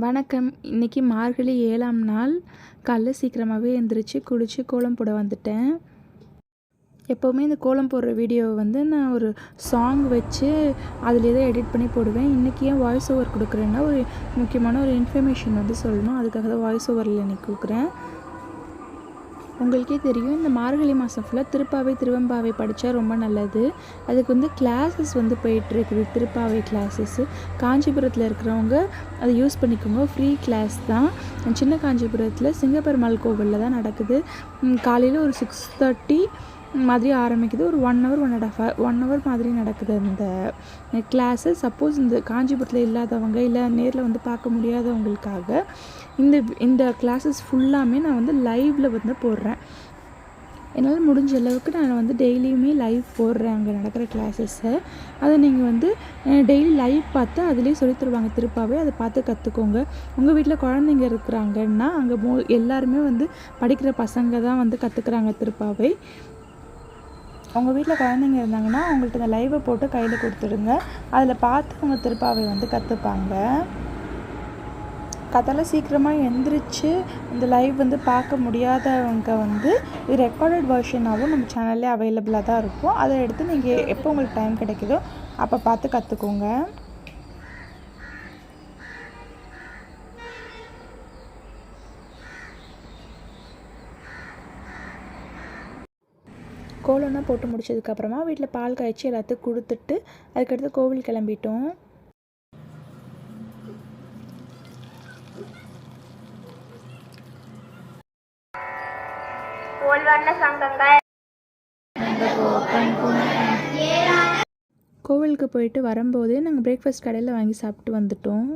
வணக்கம். இன்றைக்கி மார்கழி 7ஆம் நாள். காலைல சீக்கிரமாகவே எழுந்திரிச்சு குளித்து கோலம் போட வந்துட்டேன். எப்போவுமே இந்த கோலம் போடுற வீடியோவை நான் ஒரு சாங் வச்சு அதில் தான் எடிட் பண்ணி போடுவேன். இன்றைக்கி ஏன் வாய்ஸ் ஓவர் கொடுக்குறேன்னா, ஒரு முக்கியமான ஒரு இன்ஃபர்மேஷன் சொல்லணும். அதுக்காக தான் வாய்ஸ் ஓவரில் இன்றைக்கி கொடுக்குறேன். உங்களுக்கே தெரியும், இந்த மார்கழி மாதம் ஃபுல்லாக திருப்பாவை திருவெம்பாவை படித்தா ரொம்ப நல்லது. அதுக்கு கிளாஸஸ் போயிட்டுருக்குது. திருப்பாவை கிளாஸஸ்ஸு காஞ்சிபுரத்தில் இருக்கிறவங்க அதை யூஸ் பண்ணிக்கோங்க. ஃப்ரீ கிளாஸ் தான். சின்ன காஞ்சிபுரத்தில் சிங்கப்பெருமாள் கோவிலில் தான் நடக்குது. காலையில் ஒரு 6:30 மாதிரி ஆரம்பிக்குது. ஒரு 1 hour 1.5 hour மாதிரி நடக்குது அந்த கிளாஸு. சப்போஸ் இந்த காஞ்சிபுரத்தில் இல்லாதவங்க இல்லை நேரில் பார்க்க முடியாதவங்களுக்காக இந்த கிளாஸஸ் ஃபுல்லாமே நான் லைவில் போடுறேன். என்னால் முடிஞ்ச அளவுக்கு நான் டெய்லியுமே லைவ் போடுறேன் அங்கே நடக்கிற கிளாஸஸை. அதை நீங்கள் டெய்லி லைவ் பார்த்து அதிலே சொல்லித் தருவாங்க திருப்பாவை. அதை பார்த்து கற்றுக்கோங்க. உங்கள் வீட்டில் குழந்தைங்க இருக்கிறாங்கன்னா அங்கே எல்லாருமே படிக்கிற பசங்க தான் கற்றுக்குறாங்க திருப்பாவை. உங்கள் வீட்டில் குழந்தைங்க இருந்தாங்கன்னா அவங்கள்ட்ட இந்த லைவை போட்டு கையில் கொடுத்துடுங்க. அதில் பார்த்து அவங்க திருப்பாவை கற்றுப்பாங்க. கதால சீக்கிரமாக எந்திரிச்சு இந்த லைவ் பார்க்க முடியாதவங்க இது ரெக்கார்டட் வெர்ஷனாகவும் நம்ம சேனல்லே அவைலபிளாக தான் இருக்கும். அதை எடுத்து நீங்கள் எப்போ உங்களுக்கு டைம் கிடைக்குதோ அப்போ பார்த்து கற்றுக்கோங்க. கோலம்லாம் போட்டு முடிச்சதுக்கப்புறமா வீட்டில் பால் காய்ச்சி எல்லாத்துக்கும் கொடுத்துட்டு அதுக்கடுத்து கோவில் கிளம்பிட்டோம். கோவிலுக்கு போயிட்டு வரும்போதே நாங்கள் பிரேக்ஃபாஸ்ட் கடையில் வாங்கி சாப்பிட்டு வந்துட்டோம்.